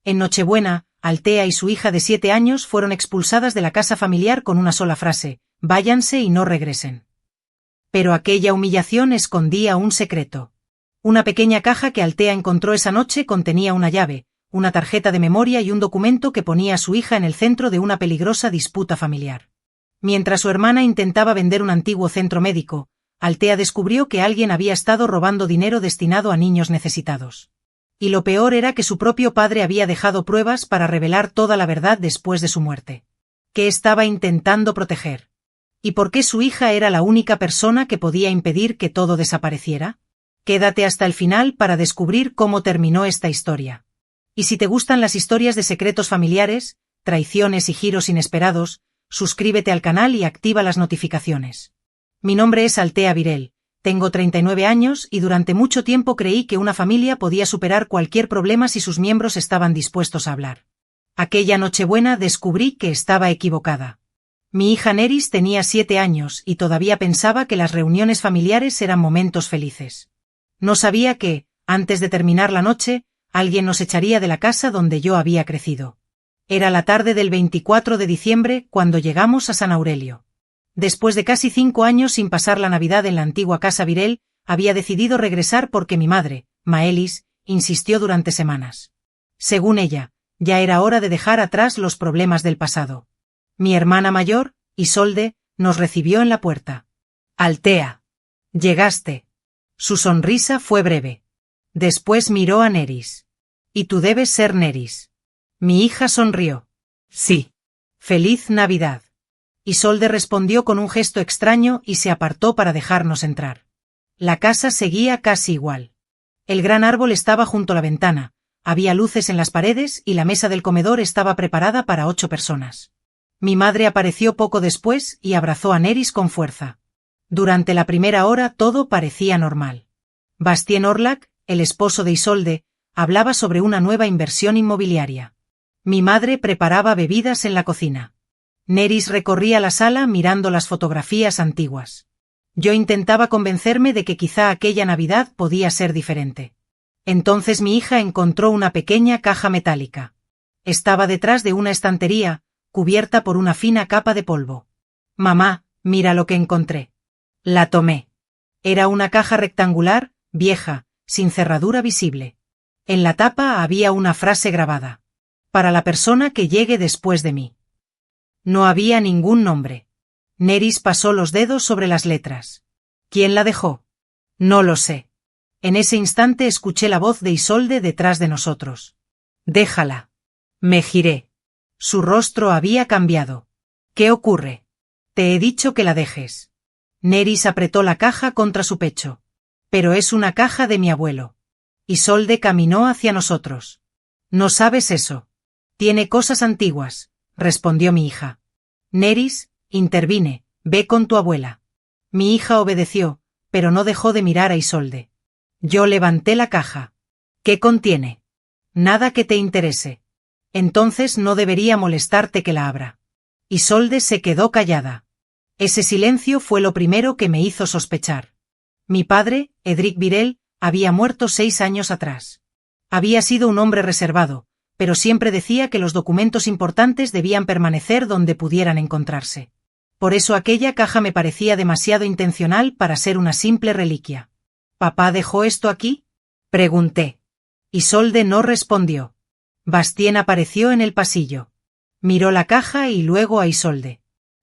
En Nochebuena, Altea y su hija de 7 años fueron expulsadas de la casa familiar con una sola frase: váyanse y no regresen. Pero aquella humillación escondía un secreto. Una pequeña caja que Altea encontró esa noche contenía una llave, una tarjeta de memoria y un documento que ponía a su hija en el centro de una peligrosa disputa familiar. Mientras su hermana intentaba vender un antiguo centro médico, Altea descubrió que alguien había estado robando dinero destinado a niños necesitados. Y lo peor era que su propio padre había dejado pruebas para revelar toda la verdad después de su muerte. ¿Qué estaba intentando proteger? ¿Y por qué su hija era la única persona que podía impedir que todo desapareciera? Quédate hasta el final para descubrir cómo terminó esta historia. Y si te gustan las historias de secretos familiares, traiciones y giros inesperados, suscríbete al canal y activa las notificaciones. Mi nombre es Altea Virel, tengo 39 años y durante mucho tiempo creí que una familia podía superar cualquier problema si sus miembros estaban dispuestos a hablar. Aquella Nochebuena descubrí que estaba equivocada. Mi hija Neris tenía 7 años y todavía pensaba que las reuniones familiares eran momentos felices. No sabía que, antes de terminar la noche, alguien nos echaría de la casa donde yo había crecido. Era la tarde del 24 de diciembre cuando llegamos a San Aurelio. Después de casi 5 años sin pasar la Navidad en la antigua casa Virel, había decidido regresar porque mi madre, Maelis, insistió durante semanas. Según ella, ya era hora de dejar atrás los problemas del pasado. Mi hermana mayor, Isolde, nos recibió en la puerta. Altea. Llegaste. Su sonrisa fue breve. Después miró a Neris. Y tú debes ser Neris. Mi hija sonrió. Sí. Feliz Navidad. Isolde respondió con un gesto extraño y se apartó para dejarnos entrar. La casa seguía casi igual. El gran árbol estaba junto a la ventana, había luces en las paredes y la mesa del comedor estaba preparada para 8 personas. Mi madre apareció poco después y abrazó a Neris con fuerza. Durante la primera hora todo parecía normal. Bastien Orlac, el esposo de Isolde, hablaba sobre una nueva inversión inmobiliaria. Mi madre preparaba bebidas en la cocina. Neris recorría la sala mirando las fotografías antiguas. Yo intentaba convencerme de que quizá aquella Navidad podía ser diferente. Entonces mi hija encontró una pequeña caja metálica. Estaba detrás de una estantería, cubierta por una fina capa de polvo. Mamá, mira lo que encontré. La tomé. Era una caja rectangular, vieja, sin cerradura visible. En la tapa había una frase grabada. Para la persona que llegue después de mí. No había ningún nombre. Neris pasó los dedos sobre las letras. ¿Quién la dejó? No lo sé. En ese instante escuché la voz de Isolde detrás de nosotros. Déjala. Me giré. Su rostro había cambiado. ¿Qué ocurre? Te he dicho que la dejes. Neris apretó la caja contra su pecho. Pero es una caja de mi abuelo. Isolde caminó hacia nosotros. No sabes eso. Tiene cosas antiguas, respondió mi hija. Neris, intervine, ve con tu abuela. Mi hija obedeció, pero no dejó de mirar a Isolde. Yo levanté la caja. ¿Qué contiene? Nada que te interese. Entonces no debería molestarte que la abra. Isolde se quedó callada. Ese silencio fue lo primero que me hizo sospechar. Mi padre, Edric Virel, había muerto 6 años atrás. Había sido un hombre reservado, pero siempre decía que los documentos importantes debían permanecer donde pudieran encontrarse. Por eso aquella caja me parecía demasiado intencional para ser una simple reliquia. ¿Papá dejó esto aquí? Pregunté. Isolde no respondió. Bastien apareció en el pasillo. Miró la caja y luego a Isolde.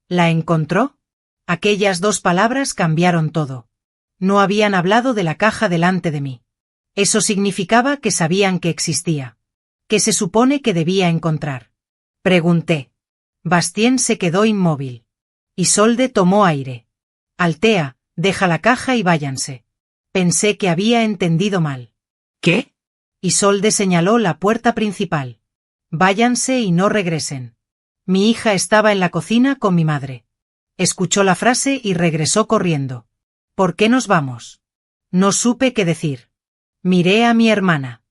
¿La encontró? Aquellas 2 palabras cambiaron todo. No habían hablado de la caja delante de mí. Eso significaba que sabían que existía. ¿Qué se supone que debía encontrar? Pregunté. Bastien se quedó inmóvil. Isolde tomó aire. Altea, deja la caja y váyanse. Pensé que había entendido mal. ¿Qué? Isolde señaló la puerta principal. Váyanse y no regresen. Mi hija estaba en la cocina con mi madre. Escuchó la frase y regresó corriendo. ¿Por qué nos vamos? No supe qué decir. Miré a mi hermana.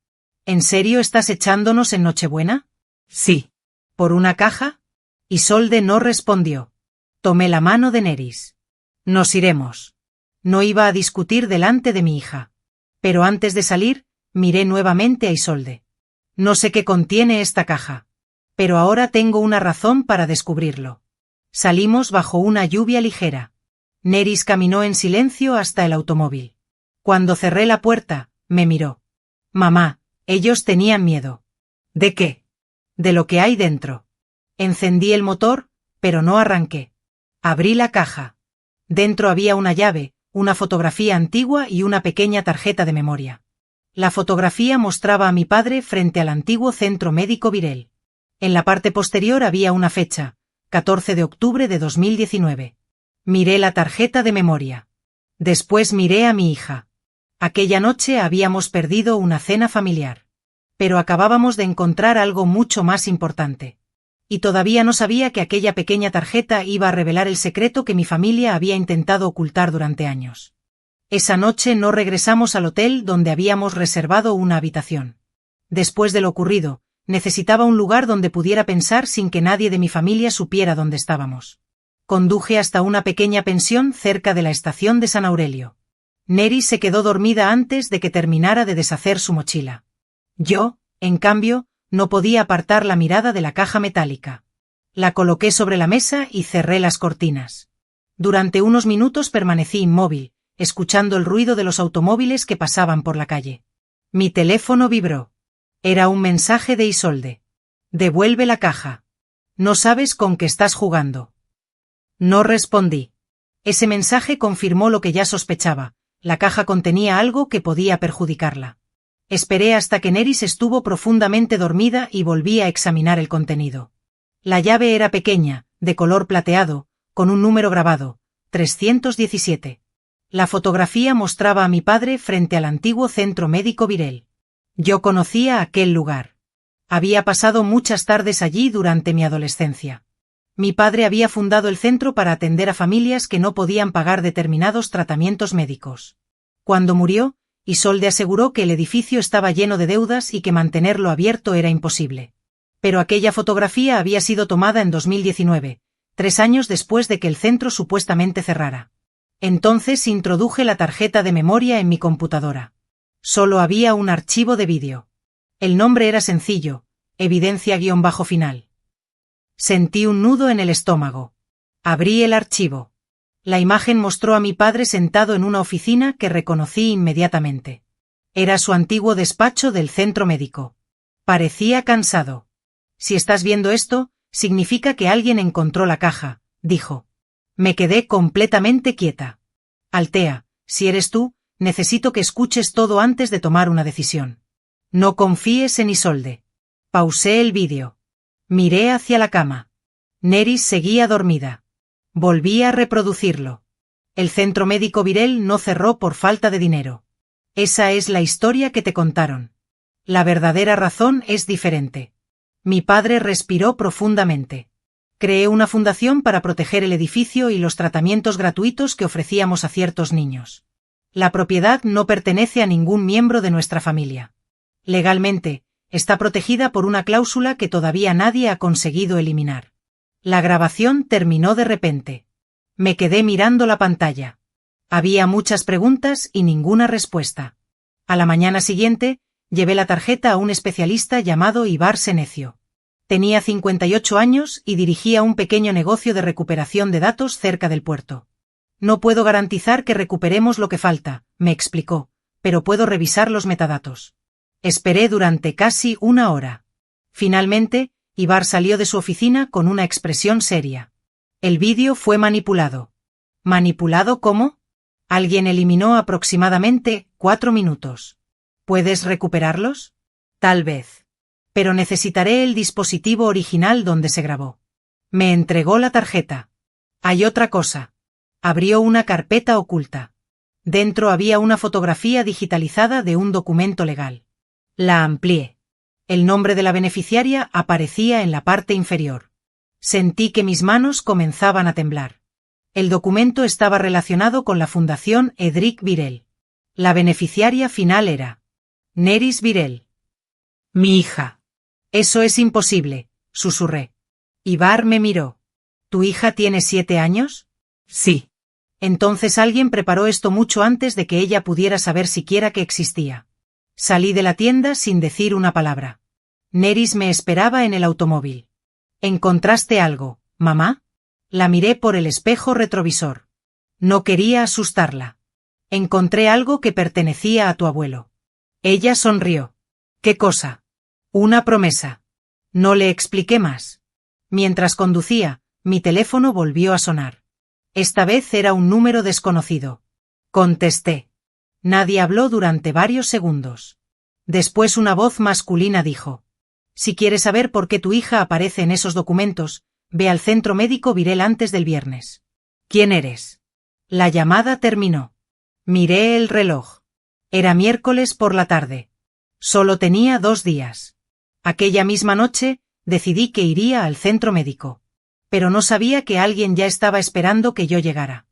¿En serio estás echándonos en Nochebuena? Sí. ¿Por una caja? Isolde no respondió. Tomé la mano de Neris. Nos iremos. No iba a discutir delante de mi hija. Pero antes de salir, miré nuevamente a Isolde. No sé qué contiene esta caja. Pero ahora tengo una razón para descubrirlo. Salimos bajo una lluvia ligera. Nerys caminó en silencio hasta el automóvil. Cuando cerré la puerta, me miró. Mamá, ellos tenían miedo. ¿De qué? De lo que hay dentro. Encendí el motor, pero no arranqué. Abrí la caja. Dentro había una llave, una fotografía antigua y una pequeña tarjeta de memoria. La fotografía mostraba a mi padre frente al antiguo centro médico Virel. En la parte posterior había una fecha, 14 de octubre de 2019. Miré la tarjeta de memoria. Después miré a mi hija. Aquella noche habíamos perdido una cena familiar. Pero acabábamos de encontrar algo mucho más importante. Y todavía no sabía que aquella pequeña tarjeta iba a revelar el secreto que mi familia había intentado ocultar durante años. Esa noche no regresamos al hotel donde habíamos reservado una habitación. Después de lo ocurrido, necesitaba un lugar donde pudiera pensar sin que nadie de mi familia supiera dónde estábamos. Conduje hasta una pequeña pensión cerca de la estación de San Aurelio. Nerys se quedó dormida antes de que terminara de deshacer su mochila. Yo, en cambio, no podía apartar la mirada de la caja metálica. La coloqué sobre la mesa y cerré las cortinas. Durante unos minutos permanecí inmóvil, escuchando el ruido de los automóviles que pasaban por la calle. Mi teléfono vibró. Era un mensaje de Isolde. Devuelve la caja. No sabes con qué estás jugando. No respondí. Ese mensaje confirmó lo que ya sospechaba. La caja contenía algo que podía perjudicarla. Esperé hasta que Nerys estuvo profundamente dormida y volví a examinar el contenido. La llave era pequeña, de color plateado, con un número grabado, 317. La fotografía mostraba a mi padre frente al antiguo centro médico Virel. Yo conocía aquel lugar. Había pasado muchas tardes allí durante mi adolescencia. Mi padre había fundado el centro para atender a familias que no podían pagar determinados tratamientos médicos. Cuando murió, Isolde aseguró que el edificio estaba lleno de deudas y que mantenerlo abierto era imposible. Pero aquella fotografía había sido tomada en 2019, 3 años después de que el centro supuestamente cerrara. Entonces introduje la tarjeta de memoria en mi computadora. Solo había un archivo de vídeo. El nombre era sencillo, evidencia-final. Sentí un nudo en el estómago. Abrí el archivo. La imagen mostró a mi padre sentado en una oficina que reconocí inmediatamente. Era su antiguo despacho del centro médico. Parecía cansado. Si estás viendo esto, significa que alguien encontró la caja, dijo. Me quedé completamente quieta. Altea, si eres tú, necesito que escuches todo antes de tomar una decisión. No confíes en Isolde. Pausé el vídeo. Miré hacia la cama. Nerys seguía dormida. Volví a reproducirlo. El centro médico Virel no cerró por falta de dinero. Esa es la historia que te contaron. La verdadera razón es diferente. Mi padre respiró profundamente. Creé una fundación para proteger el edificio y los tratamientos gratuitos que ofrecíamos a ciertos niños. La propiedad no pertenece a ningún miembro de nuestra familia. Legalmente, está protegida por una cláusula que todavía nadie ha conseguido eliminar. La grabación terminó de repente. Me quedé mirando la pantalla. Había muchas preguntas y ninguna respuesta. A la mañana siguiente, llevé la tarjeta a un especialista llamado Ivar Senecio. Tenía 58 años y dirigía un pequeño negocio de recuperación de datos cerca del puerto. No puedo garantizar que recuperemos lo que falta, me explicó, pero puedo revisar los metadatos. Esperé durante casi una hora. Finalmente, Ivar salió de su oficina con una expresión seria. El vídeo fue manipulado. ¿Manipulado cómo? Alguien eliminó aproximadamente 4 minutos. ¿Puedes recuperarlos? Tal vez. Pero necesitaré el dispositivo original donde se grabó. Me entregó la tarjeta. Hay otra cosa. Abrió una carpeta oculta. Dentro había una fotografía digitalizada de un documento legal. La amplié. El nombre de la beneficiaria aparecía en la parte inferior. Sentí que mis manos comenzaban a temblar. El documento estaba relacionado con la Fundación Edric Virel. La beneficiaria final era Nerys Virel. Mi hija. Eso es imposible, susurré. Ivar me miró. ¿Tu hija tiene 7 años? Sí. Entonces alguien preparó esto mucho antes de que ella pudiera saber siquiera que existía. Salí de la tienda sin decir una palabra. Nerys me esperaba en el automóvil. ¿Encontraste algo, mamá? La miré por el espejo retrovisor. No quería asustarla. Encontré algo que pertenecía a tu abuelo. Ella sonrió. ¿Qué cosa? Una promesa. No le expliqué más. Mientras conducía, mi teléfono volvió a sonar. Esta vez era un número desconocido. Contesté. Nadie habló durante varios segundos. Después una voz masculina dijo: si quieres saber por qué tu hija aparece en esos documentos, ve al centro médico Virel antes del viernes. ¿Quién eres? La llamada terminó. Miré el reloj. Era miércoles por la tarde. Solo tenía 2 días. Aquella misma noche, decidí que iría al centro médico. Pero no sabía que alguien ya estaba esperando que yo llegara.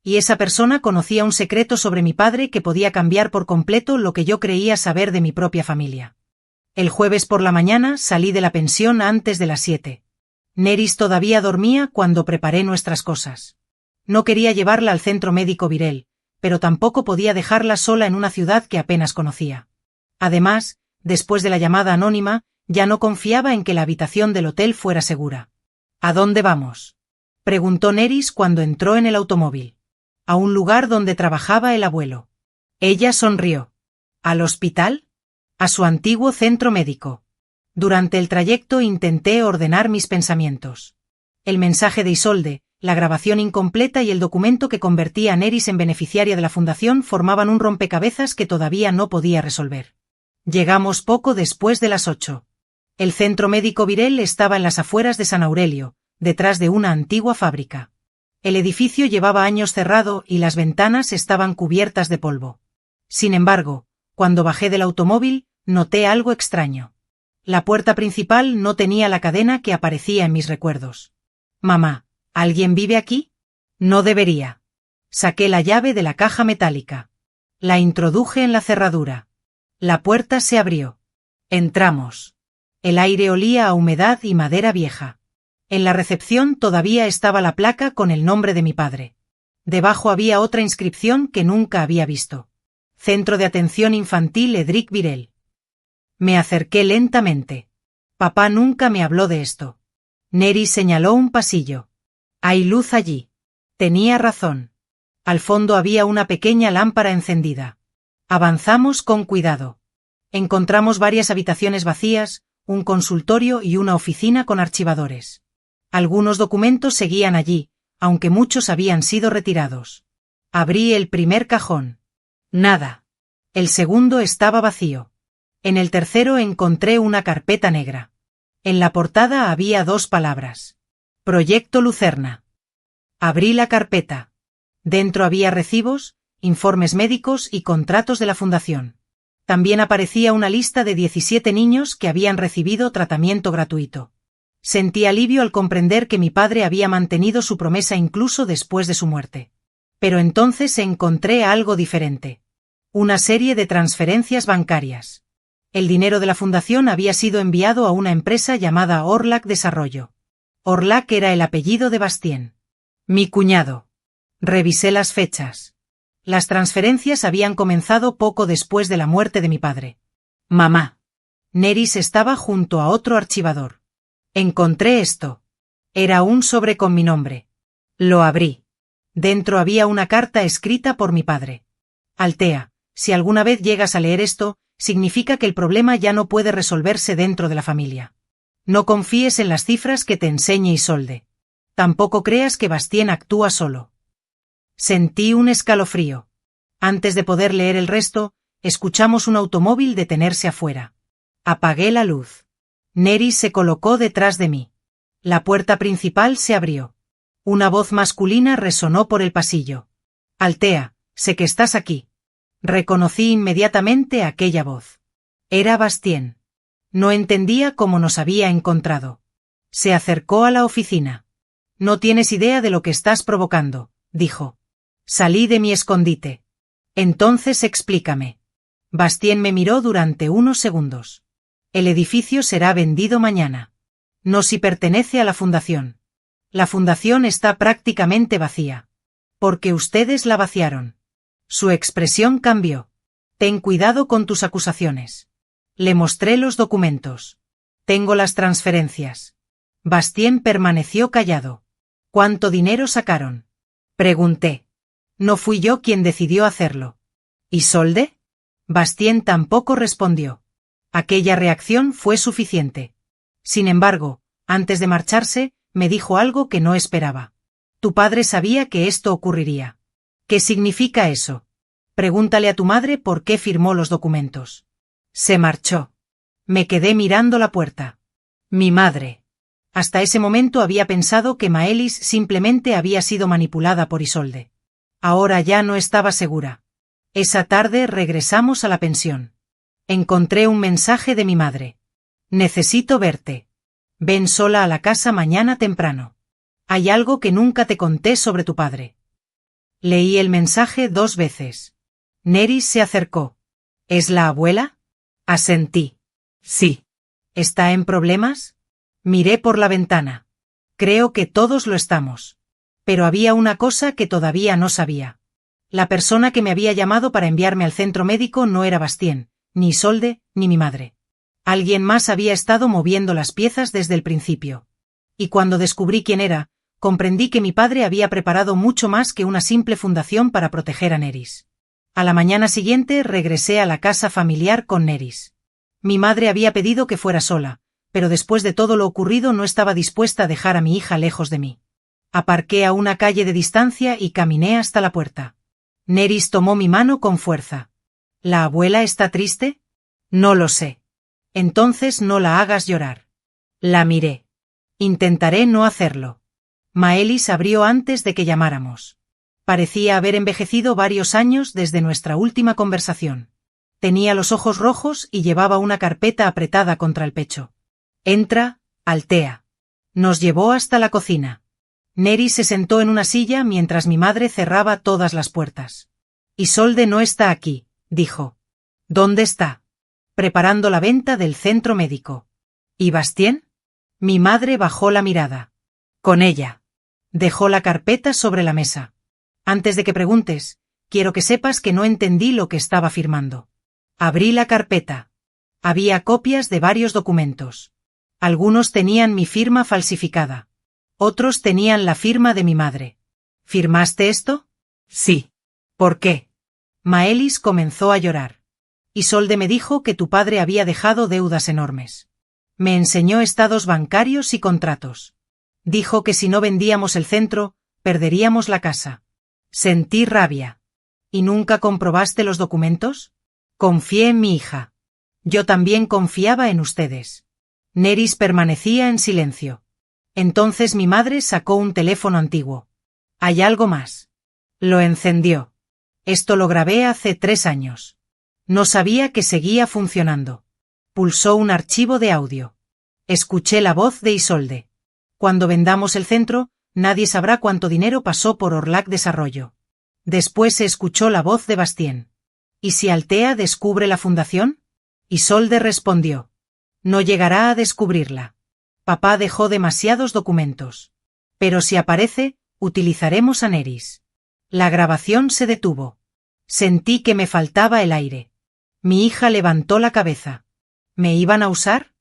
Y esa persona conocía un secreto sobre mi padre que podía cambiar por completo lo que yo creía saber de mi propia familia. El jueves por la mañana salí de la pensión antes de las 7. Nerys todavía dormía cuando preparé nuestras cosas. No quería llevarla al centro médico Virel, pero tampoco podía dejarla sola en una ciudad que apenas conocía. Además, después de la llamada anónima, ya no confiaba en que la habitación del hotel fuera segura. ¿A dónde vamos?, preguntó Nerys cuando entró en el automóvil. A un lugar donde trabajaba el abuelo. Ella sonrió. ¿Al hospital? A su antiguo centro médico. Durante el trayecto intenté ordenar mis pensamientos. El mensaje de Isolde, la grabación incompleta y el documento que convertía a Nerys en beneficiaria de la fundación formaban un rompecabezas que todavía no podía resolver. Llegamos poco después de las 8. El centro médico Virel estaba en las afueras de San Aurelio, detrás de una antigua fábrica. El edificio llevaba años cerrado y las ventanas estaban cubiertas de polvo. Sin embargo, cuando bajé del automóvil, noté algo extraño. La puerta principal no tenía la cadena que aparecía en mis recuerdos. Mamá, ¿alguien vive aquí? No debería. Saqué la llave de la caja metálica. La introduje en la cerradura. La puerta se abrió. Entramos. El aire olía a humedad y madera vieja. En la recepción todavía estaba la placa con el nombre de mi padre. Debajo había otra inscripción que nunca había visto. Centro de Atención Infantil Edric Virel. Me acerqué lentamente. Papá nunca me habló de esto. Nerys señaló un pasillo. Hay luz allí. Tenía razón. Al fondo había una pequeña lámpara encendida. Avanzamos con cuidado. Encontramos varias habitaciones vacías, un consultorio y una oficina con archivadores. Algunos documentos seguían allí, aunque muchos habían sido retirados. Abrí el primer cajón. Nada. El segundo estaba vacío. En el tercero encontré una carpeta negra. En la portada había 2 palabras. Proyecto Lucerna. Abrí la carpeta. Dentro había recibos, informes médicos y contratos de la fundación. También aparecía una lista de 17 niños que habían recibido tratamiento gratuito. Sentí alivio al comprender que mi padre había mantenido su promesa incluso después de su muerte. Pero entonces encontré algo diferente. Una serie de transferencias bancarias. El dinero de la fundación había sido enviado a una empresa llamada Orlac Desarrollo. Orlac era el apellido de Bastien. Mi cuñado. Revisé las fechas. Las transferencias habían comenzado poco después de la muerte de mi padre. Mamá. Nerys estaba junto a otro archivador. Encontré esto. Era un sobre con mi nombre. Lo abrí. Dentro había una carta escrita por mi padre. Altea, si alguna vez llegas a leer esto, significa que el problema ya no puede resolverse dentro de la familia. No confíes en las cifras que te enseñe Isolde. Tampoco creas que Bastien actúa solo. Sentí un escalofrío. Antes de poder leer el resto, escuchamos un automóvil detenerse afuera. Apagué la luz. Nerys se colocó detrás de mí. La puerta principal se abrió. Una voz masculina resonó por el pasillo. Altea, sé que estás aquí. Reconocí inmediatamente aquella voz. Era Bastien. No entendía cómo nos había encontrado. Se acercó a la oficina. No tienes idea de lo que estás provocando, dijo. Salí de mi escondite. Entonces explícame. Bastien me miró durante unos segundos. El edificio será vendido mañana. No si pertenece a la fundación. La fundación está prácticamente vacía. Porque ustedes la vaciaron. Su expresión cambió. Ten cuidado con tus acusaciones. Le mostré los documentos. Tengo las transferencias. Bastien permaneció callado. ¿Cuánto dinero sacaron? Pregunté. No fui yo quien decidió hacerlo. ¿Isolde? Bastien tampoco respondió. Aquella reacción fue suficiente. Sin embargo, antes de marcharse, me dijo algo que no esperaba. Tu padre sabía que esto ocurriría. ¿Qué significa eso? Pregúntale a tu madre por qué firmó los documentos. Se marchó. Me quedé mirando la puerta. Mi madre. Hasta ese momento había pensado que Maelis simplemente había sido manipulada por Isolde. Ahora ya no estaba segura. Esa tarde regresamos a la pensión. Encontré un mensaje de mi madre. Necesito verte. Ven sola a la casa mañana temprano. Hay algo que nunca te conté sobre tu padre. Leí el mensaje 2 veces. Nerys se acercó. ¿Es la abuela? Asentí. Sí. ¿Está en problemas? Miré por la ventana. Creo que todos lo estamos. Pero había una cosa que todavía no sabía. La persona que me había llamado para enviarme al centro médico no era Bastien, ni Isolde, ni mi madre. Alguien más había estado moviendo las piezas desde el principio. Y cuando descubrí quién era, comprendí que mi padre había preparado mucho más que una simple fundación para proteger a Nerys. A la mañana siguiente regresé a la casa familiar con Nerys. Mi madre había pedido que fuera sola, pero después de todo lo ocurrido no estaba dispuesta a dejar a mi hija lejos de mí. Aparqué a una calle de distancia y caminé hasta la puerta. Nerys tomó mi mano con fuerza. ¿La abuela está triste? No lo sé. Entonces no la hagas llorar. La miré. Intentaré no hacerlo. Maelis abrió antes de que llamáramos. Parecía haber envejecido varios años desde nuestra última conversación. Tenía los ojos rojos y llevaba una carpeta apretada contra el pecho. Entra, Altea. Nos llevó hasta la cocina. Nerys se sentó en una silla mientras mi madre cerraba todas las puertas. Isolde no está aquí, dijo. ¿Dónde está? Preparando la venta del centro médico. ¿Y Bastien? Mi madre bajó la mirada. Con ella. Dejó la carpeta sobre la mesa. Antes de que preguntes, quiero que sepas que no entendí lo que estaba firmando. Abrí la carpeta. Había copias de varios documentos. Algunos tenían mi firma falsificada. Otros tenían la firma de mi madre. ¿Firmaste esto? Sí. ¿Por qué? Maelis comenzó a llorar. Isolde me dijo que tu padre había dejado deudas enormes. Me enseñó estados bancarios y contratos. Dijo que si no vendíamos el centro, perderíamos la casa. Sentí rabia. ¿Y nunca comprobaste los documentos? Confié en mi hija. Yo también confiaba en ustedes. Nerys permanecía en silencio. Entonces mi madre sacó un teléfono antiguo. ¿Hay algo más? Lo encendió. Esto lo grabé hace 3 años. No sabía que seguía funcionando. Pulsó un archivo de audio. Escuché la voz de Isolde. Cuando vendamos el centro, nadie sabrá cuánto dinero pasó por Orlac Desarrollo. Después se escuchó la voz de Bastien. ¿Y si Altea descubre la fundación? Isolde respondió. No llegará a descubrirla. Papá dejó demasiados documentos. Pero si aparece, utilizaremos a Nerys. La grabación se detuvo. Sentí que me faltaba el aire. Mi hija levantó la cabeza. ¿Me iban a usar?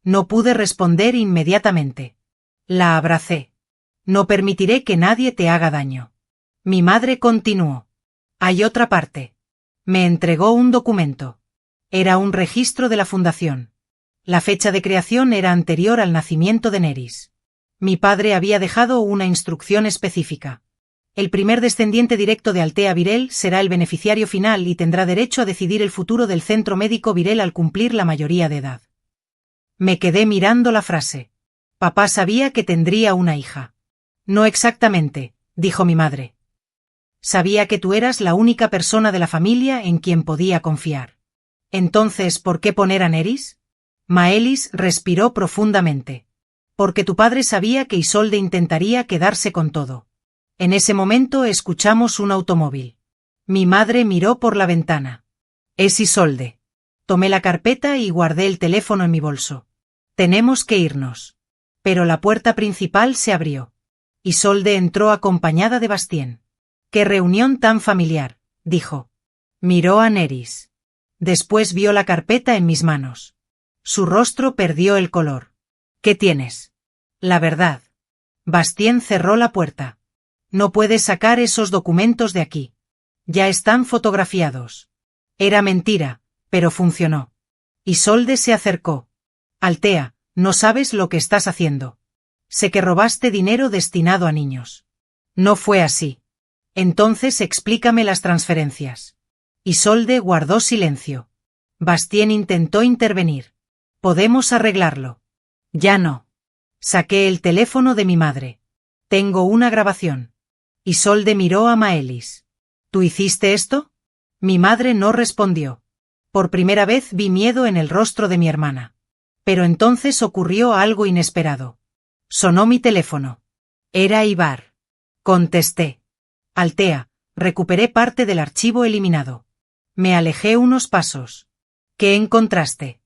No pude responder inmediatamente. La abracé. No permitiré que nadie te haga daño. Mi madre continuó. Hay otra parte. Me entregó un documento. Era un registro de la fundación. La fecha de creación era anterior al nacimiento de Nerys. Mi padre había dejado una instrucción específica. El primer descendiente directo de Altea Virel será el beneficiario final y tendrá derecho a decidir el futuro del centro médico Virel al cumplir la mayoría de edad. Me quedé mirando la frase. Papá sabía que tendría una hija. No exactamente, dijo mi madre. Sabía que tú eras la única persona de la familia en quien podía confiar. Entonces, ¿por qué poner a Nerys? Maelis respiró profundamente. Porque tu padre sabía que Isolde intentaría quedarse con todo. En ese momento escuchamos un automóvil. Mi madre miró por la ventana. Es Isolde. Tomé la carpeta y guardé el teléfono en mi bolso. Tenemos que irnos. Pero la puerta principal se abrió. Isolde entró acompañada de Bastien. ¡Qué reunión tan familiar!, dijo. Miró a Nerys. Después vio la carpeta en mis manos. Su rostro perdió el color. ¿Qué tienes? La verdad. Bastien cerró la puerta. No puedes sacar esos documentos de aquí. Ya están fotografiados. Era mentira, pero funcionó. Isolde se acercó. Altea, no sabes lo que estás haciendo. Sé que robaste dinero destinado a niños. No fue así. Entonces explícame las transferencias. Isolde guardó silencio. Bastien intentó intervenir. Podemos arreglarlo. Ya no. Saqué el teléfono de mi madre. Tengo una grabación. Isolde miró a Maelis. ¿Tú hiciste esto? Mi madre no respondió. Por primera vez vi miedo en el rostro de mi hermana. Pero entonces ocurrió algo inesperado. Sonó mi teléfono. Era Ibar. Contesté. Altea, recuperé parte del archivo eliminado. Me alejé unos pasos. ¿Qué encontraste?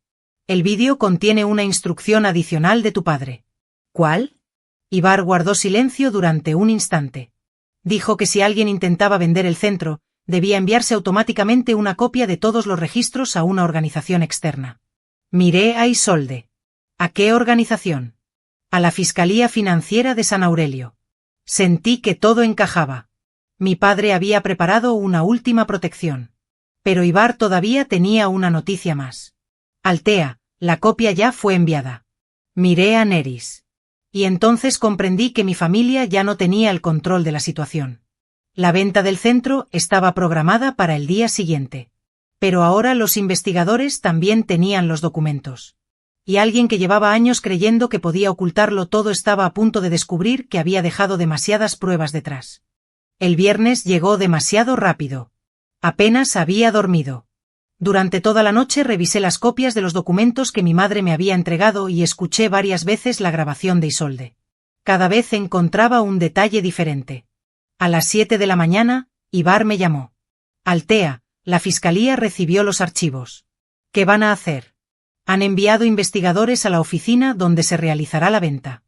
El vídeo contiene una instrucción adicional de tu padre. ¿Cuál? Ibar guardó silencio durante un instante. Dijo que si alguien intentaba vender el centro, debía enviarse automáticamente una copia de todos los registros a una organización externa. Miré a Isolde. ¿A qué organización? A la Fiscalía Financiera de San Aurelio. Sentí que todo encajaba. Mi padre había preparado una última protección. Pero Ibar todavía tenía una noticia más. Altea, la copia ya fue enviada. Miré a Neris. Y entonces comprendí que mi familia ya no tenía el control de la situación. La venta del centro estaba programada para el día siguiente. Pero ahora los investigadores también tenían los documentos. Y alguien que llevaba años creyendo que podía ocultarlo todo estaba a punto de descubrir que había dejado demasiadas pruebas detrás. El viernes llegó demasiado rápido. Apenas había dormido. Durante toda la noche revisé las copias de los documentos que mi madre me había entregado y escuché varias veces la grabación de Isolde. Cada vez encontraba un detalle diferente. A las 7 de la mañana, Ibar me llamó. Altea, la fiscalía recibió los archivos. ¿Qué van a hacer? Han enviado investigadores a la oficina donde se realizará la venta.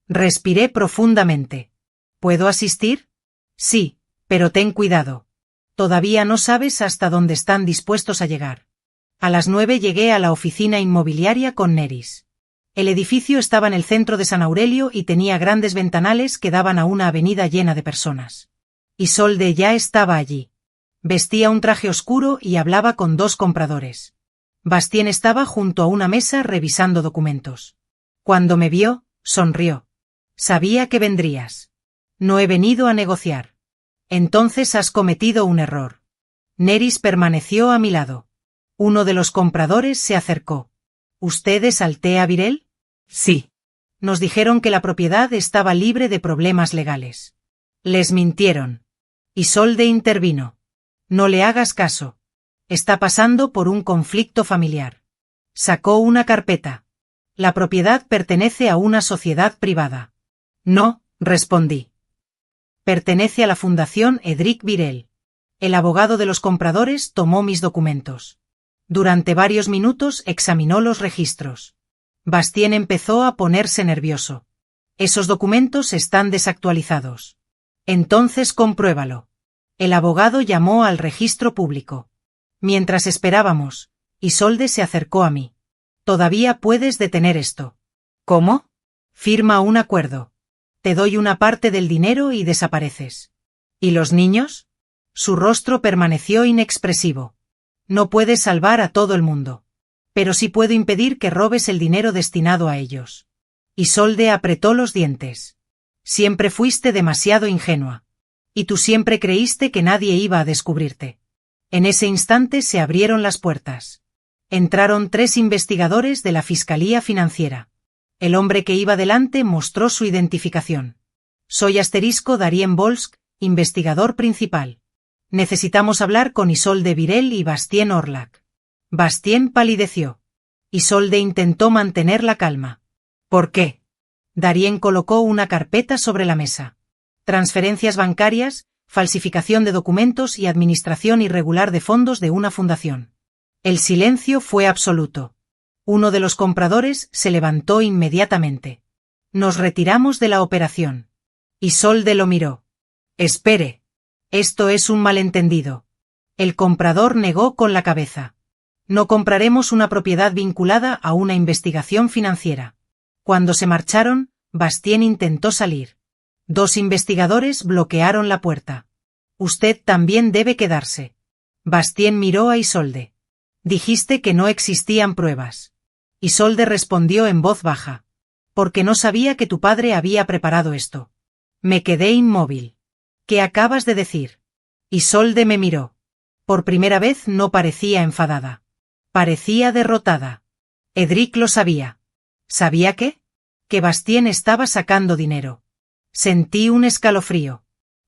Respiré profundamente. ¿Puedo asistir? Sí, pero ten cuidado. Todavía no sabes hasta dónde están dispuestos a llegar. A las 9 llegué a la oficina inmobiliaria con Neris. El edificio estaba en el centro de San Aurelio y tenía grandes ventanales que daban a una avenida llena de personas. Isolde ya estaba allí. Vestía un traje oscuro y hablaba con 2 compradores. Bastien estaba junto a una mesa revisando documentos. Cuando me vio, sonrió. Sabía que vendrías. No he venido a negociar. Entonces has cometido un error. Neris permaneció a mi lado. Uno de los compradores se acercó. ¿Usted es Altea Virel? Sí. Nos dijeron que la propiedad estaba libre de problemas legales. Les mintieron. Isolde intervino. No le hagas caso. Está pasando por un conflicto familiar. Sacó una carpeta. La propiedad pertenece a una sociedad privada. No, respondí. Pertenece a la Fundación Edric Virel. El abogado de los compradores tomó mis documentos. Durante varios minutos examinó los registros. Bastien empezó a ponerse nervioso. Esos documentos están desactualizados. Entonces compruébalo. El abogado llamó al registro público. Mientras esperábamos, Isolde se acercó a mí. Todavía puedes detener esto. ¿Cómo? Firma un acuerdo. Te doy una parte del dinero y desapareces. ¿Y los niños? Su rostro permaneció inexpresivo. No puedes salvar a todo el mundo. Pero sí puedo impedir que robes el dinero destinado a ellos. Isolde apretó los dientes. Siempre fuiste demasiado ingenua. Y tú siempre creíste que nadie iba a descubrirte. En ese instante se abrieron las puertas. Entraron 3 investigadores de la Fiscalía Financiera. El hombre que iba delante mostró su identificación. Soy Darien Volsk, investigador principal. Necesitamos hablar con Isolde Virel y Bastien Orlac. Bastien palideció. Isolde intentó mantener la calma. ¿Por qué? Darien colocó una carpeta sobre la mesa. Transferencias bancarias, falsificación de documentos y administración irregular de fondos de una fundación. El silencio fue absoluto. Uno de los compradores se levantó inmediatamente. Nos retiramos de la operación. Isolde lo miró. Espere. Esto es un malentendido. El comprador negó con la cabeza. No compraremos una propiedad vinculada a una investigación financiera. Cuando se marcharon, Bastien intentó salir. 2 investigadores bloquearon la puerta. Usted también debe quedarse. Bastien miró a Isolde. Dijiste que no existían pruebas. Isolde respondió en voz baja. Porque no sabía que tu padre había preparado esto. Me quedé inmóvil. ¿Qué acabas de decir? Isolde me miró. Por primera vez no parecía enfadada. Parecía derrotada. Edric lo sabía. ¿Sabía qué? Que Bastien estaba sacando dinero. Sentí un escalofrío.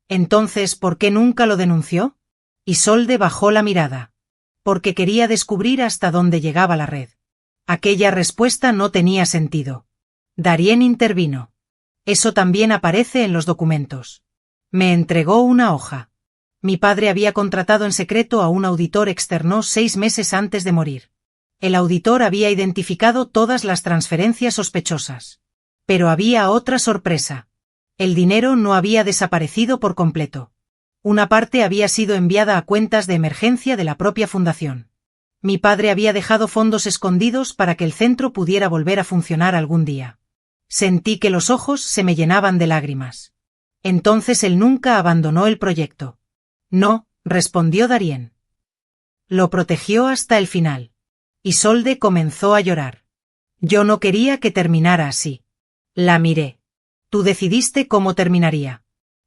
Entonces, ¿por qué nunca lo denunció? Isolde bajó la mirada. Porque quería descubrir hasta dónde llegaba la red. Aquella respuesta no tenía sentido. Darien intervino. Eso también aparece en los documentos. Me entregó una hoja. Mi padre había contratado en secreto a un auditor externo 6 meses antes de morir. El auditor había identificado todas las transferencias sospechosas. Pero había otra sorpresa. El dinero no había desaparecido por completo. Una parte había sido enviada a cuentas de emergencia de la propia fundación. Mi padre había dejado fondos escondidos para que el centro pudiera volver a funcionar algún día. Sentí que los ojos se me llenaban de lágrimas. Entonces él nunca abandonó el proyecto. No, respondió Darien. Lo protegió hasta el final. Isolde comenzó a llorar. Yo no quería que terminara así. La miré. Tú decidiste cómo terminaría.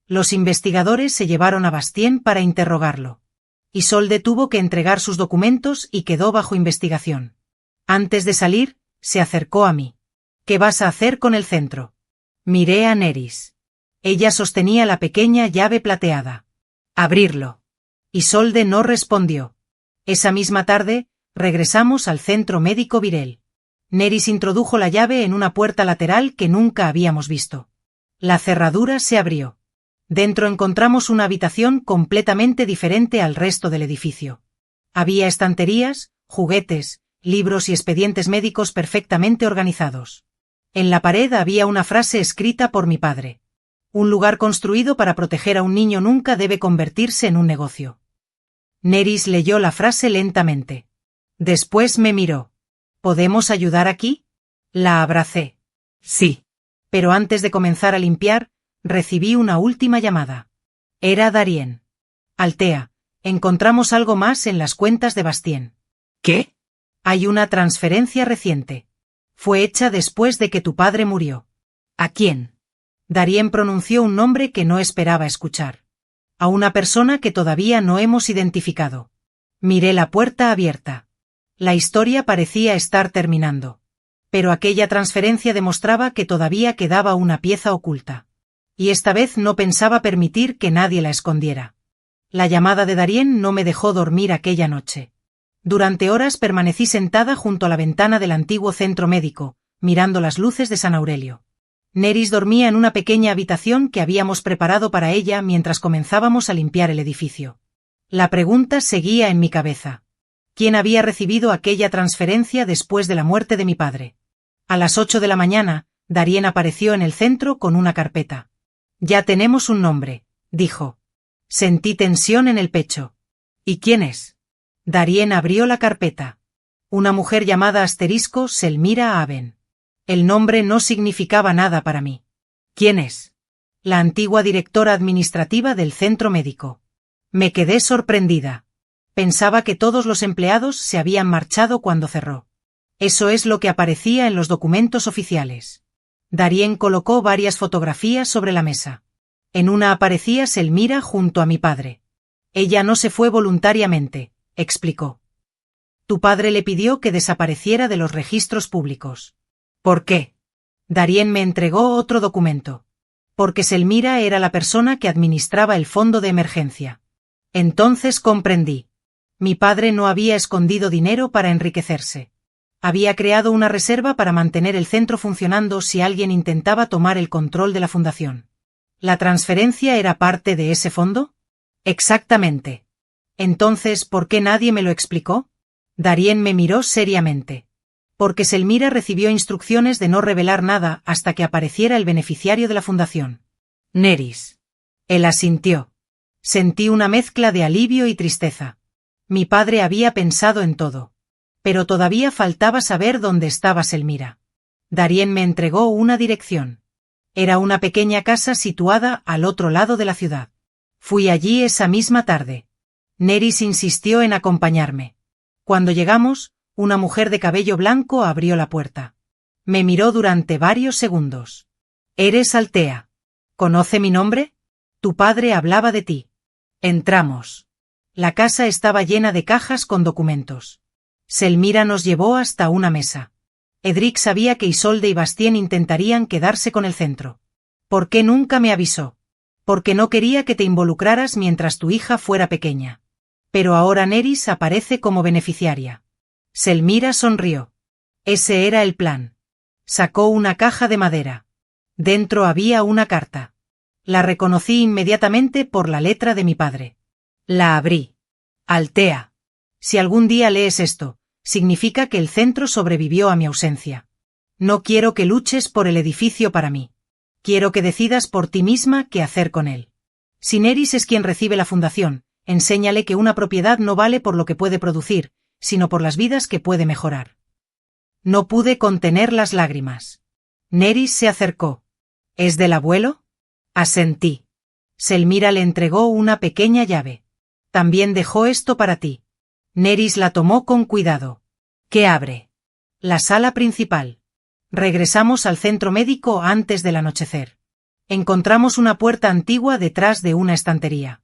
Los investigadores se llevaron a Bastien para interrogarlo. Isolde tuvo que entregar sus documentos y quedó bajo investigación. Antes de salir, se acercó a mí. ¿Qué vas a hacer con el centro? Miré a Nerys. Ella sostenía la pequeña llave plateada. Abrirlo. Isolde no respondió. Esa misma tarde, regresamos al centro médico Virel. Nerys introdujo la llave en una puerta lateral que nunca habíamos visto. La cerradura se abrió. Dentro encontramos una habitación completamente diferente al resto del edificio. Había estanterías, juguetes, libros y expedientes médicos perfectamente organizados. En la pared había una frase escrita por mi padre. Un lugar construido para proteger a un niño nunca debe convertirse en un negocio. Nerys leyó la frase lentamente. Después me miró. ¿Podemos ayudar aquí? La abracé. Sí. Pero antes de comenzar a limpiar, recibí una última llamada. Era Darien. Altea, encontramos algo más en las cuentas de Bastien. ¿Qué? Hay una transferencia reciente. Fue hecha después de que tu padre murió. ¿A quién? Darien pronunció un nombre que no esperaba escuchar. A una persona que todavía no hemos identificado. Miré la puerta abierta. La historia parecía estar terminando. Pero aquella transferencia demostraba que todavía quedaba una pieza oculta. Y esta vez no pensaba permitir que nadie la escondiera. La llamada de Darien no me dejó dormir aquella noche. Durante horas permanecí sentada junto a la ventana del antiguo centro médico, mirando las luces de San Aurelio. Nerys dormía en una pequeña habitación que habíamos preparado para ella mientras comenzábamos a limpiar el edificio. La pregunta seguía en mi cabeza. ¿Quién había recibido aquella transferencia después de la muerte de mi padre? A las 8 de la mañana, Darien apareció en el centro con una carpeta. Ya tenemos un nombre, dijo. Sentí tensión en el pecho. ¿Y quién es? Darien abrió la carpeta. Una mujer llamada Asterisco Selmira Aben. El nombre no significaba nada para mí. ¿Quién es? La antigua directora administrativa del centro médico. Me quedé sorprendida. Pensaba que todos los empleados se habían marchado cuando cerró. Eso es lo que aparecía en los documentos oficiales. Darien colocó varias fotografías sobre la mesa. En una aparecía Selmira junto a mi padre. Ella no se fue voluntariamente, explicó. Tu padre le pidió que desapareciera de los registros públicos. ¿Por qué? Darien me entregó otro documento. Porque Selmira era la persona que administraba el fondo de emergencia. Entonces comprendí. Mi padre no había escondido dinero para enriquecerse. Había creado una reserva para mantener el centro funcionando si alguien intentaba tomar el control de la fundación. ¿La transferencia era parte de ese fondo? Exactamente. Entonces, ¿por qué nadie me lo explicó? Darien me miró seriamente. Porque Selmira recibió instrucciones de no revelar nada hasta que apareciera el beneficiario de la fundación. Nerys. Él asintió. Sentí una mezcla de alivio y tristeza. Mi padre había pensado en todo. Pero todavía faltaba saber dónde estaba Selmira. Darien me entregó una dirección. Era una pequeña casa situada al otro lado de la ciudad. Fui allí esa misma tarde. Nerys insistió en acompañarme. Cuando llegamos, una mujer de cabello blanco abrió la puerta. Me miró durante varios segundos. «¿Eres Altea? ¿Conoce mi nombre? Tu padre hablaba de ti». Entramos. La casa estaba llena de cajas con documentos. Selmira nos llevó hasta una mesa. Edric sabía que Isolde y Bastien intentarían quedarse con el centro. ¿Por qué nunca me avisó? Porque no quería que te involucraras mientras tu hija fuera pequeña. Pero ahora Nerys aparece como beneficiaria. Selmira sonrió. Ese era el plan. Sacó una caja de madera. Dentro había una carta. La reconocí inmediatamente por la letra de mi padre. La abrí. Altea. Si algún día lees esto, significa que el centro sobrevivió a mi ausencia. No quiero que luches por el edificio para mí. Quiero que decidas por ti misma qué hacer con él. Si Nerys es quien recibe la fundación, enséñale que una propiedad no vale por lo que puede producir, sino por las vidas que puede mejorar. No pude contener las lágrimas. Nerys se acercó. ¿Es del abuelo? Asentí. Selmira le entregó una pequeña llave. También dejó esto para ti. Nerys la tomó con cuidado. ¿Qué abre? La sala principal. Regresamos al centro médico antes del anochecer. Encontramos una puerta antigua detrás de una estantería.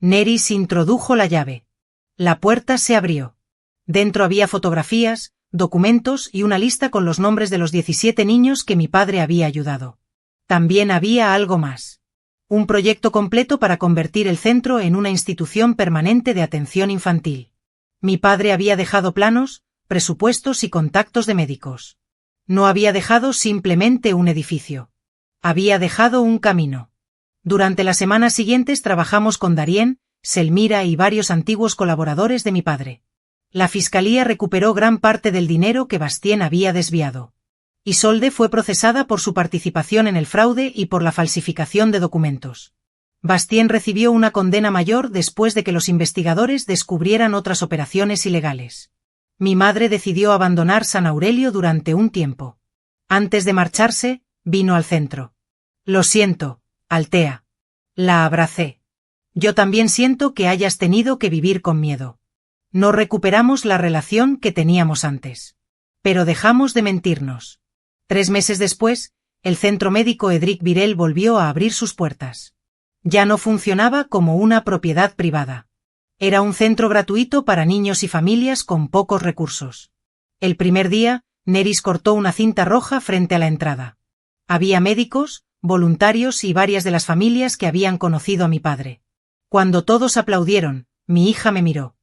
Nerys introdujo la llave. La puerta se abrió. Dentro había fotografías, documentos y una lista con los nombres de los 17 niños que mi padre había ayudado. También había algo más. Un proyecto completo para convertir el centro en una institución permanente de atención infantil. Mi padre había dejado planos, presupuestos y contactos de médicos. No había dejado simplemente un edificio. Había dejado un camino. Durante las semanas siguientes trabajamos con Darien, Selmira y varios antiguos colaboradores de mi padre. La fiscalía recuperó gran parte del dinero que Bastien había desviado. Isolde fue procesada por su participación en el fraude y por la falsificación de documentos. Bastien recibió una condena mayor después de que los investigadores descubrieran otras operaciones ilegales. Mi madre decidió abandonar San Aurelio durante un tiempo. Antes de marcharse, vino al centro. Lo siento, Altea. La abracé. Yo también siento que hayas tenido que vivir con miedo. No recuperamos la relación que teníamos antes. Pero dejamos de mentirnos. 3 meses después, el centro médico Edric Virel volvió a abrir sus puertas. Ya no funcionaba como una propiedad privada. Era un centro gratuito para niños y familias con pocos recursos. El primer día, Nerys cortó una cinta roja frente a la entrada. Había médicos, voluntarios y varias de las familias que habían conocido a mi padre. Cuando todos aplaudieron, mi hija me miró.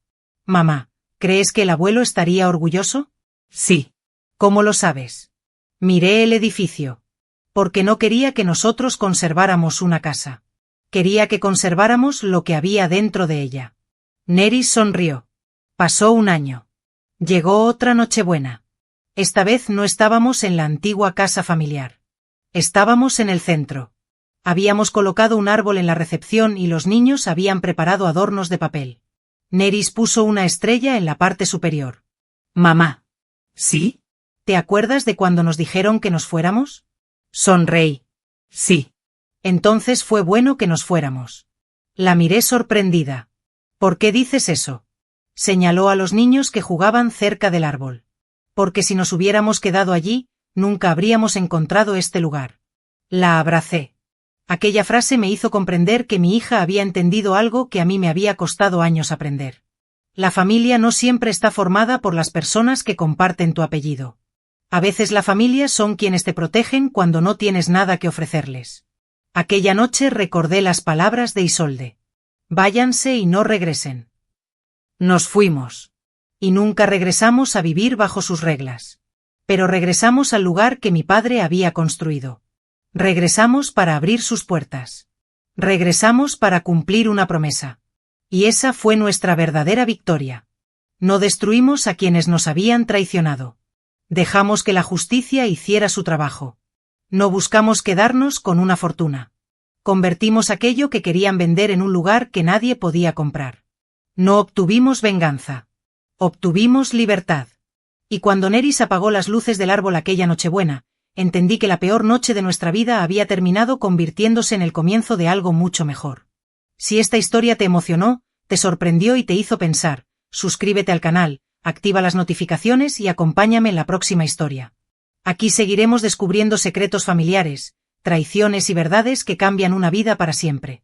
Mamá, ¿crees que el abuelo estaría orgulloso? Sí. ¿Cómo lo sabes? Miré el edificio. Porque no quería que nosotros conserváramos una casa. Quería que conserváramos lo que había dentro de ella. Nerys sonrió. Pasó un año. Llegó otra Nochebuena. Esta vez no estábamos en la antigua casa familiar. Estábamos en el centro. Habíamos colocado un árbol en la recepción y los niños habían preparado adornos de papel. Nerys puso una estrella en la parte superior. Mamá. ¿Sí? ¿Te acuerdas de cuando nos dijeron que nos fuéramos? Sonreí. Sí. Entonces fue bueno que nos fuéramos. La miré sorprendida. ¿Por qué dices eso? Señaló a los niños que jugaban cerca del árbol. Porque si nos hubiéramos quedado allí, nunca habríamos encontrado este lugar. La abracé. Aquella frase me hizo comprender que mi hija había entendido algo que a mí me había costado años aprender. La familia no siempre está formada por las personas que comparten tu apellido. A veces la familia son quienes te protegen cuando no tienes nada que ofrecerles. Aquella noche recordé las palabras de Isolde. Váyanse y no regresen. Nos fuimos. Y nunca regresamos a vivir bajo sus reglas. Pero regresamos al lugar que mi padre había construido. Regresamos para abrir sus puertas. Regresamos para cumplir una promesa. Y esa fue nuestra verdadera victoria. No destruimos a quienes nos habían traicionado. Dejamos que la justicia hiciera su trabajo. No buscamos quedarnos con una fortuna. Convertimos aquello que querían vender en un lugar que nadie podía comprar. No obtuvimos venganza. Obtuvimos libertad. Y cuando Neris apagó las luces del árbol aquella Nochebuena, entendí que la peor noche de nuestra vida había terminado convirtiéndose en el comienzo de algo mucho mejor. Si esta historia te emocionó, te sorprendió y te hizo pensar, suscríbete al canal, activa las notificaciones y acompáñame en la próxima historia. Aquí seguiremos descubriendo secretos familiares, traiciones y verdades que cambian una vida para siempre.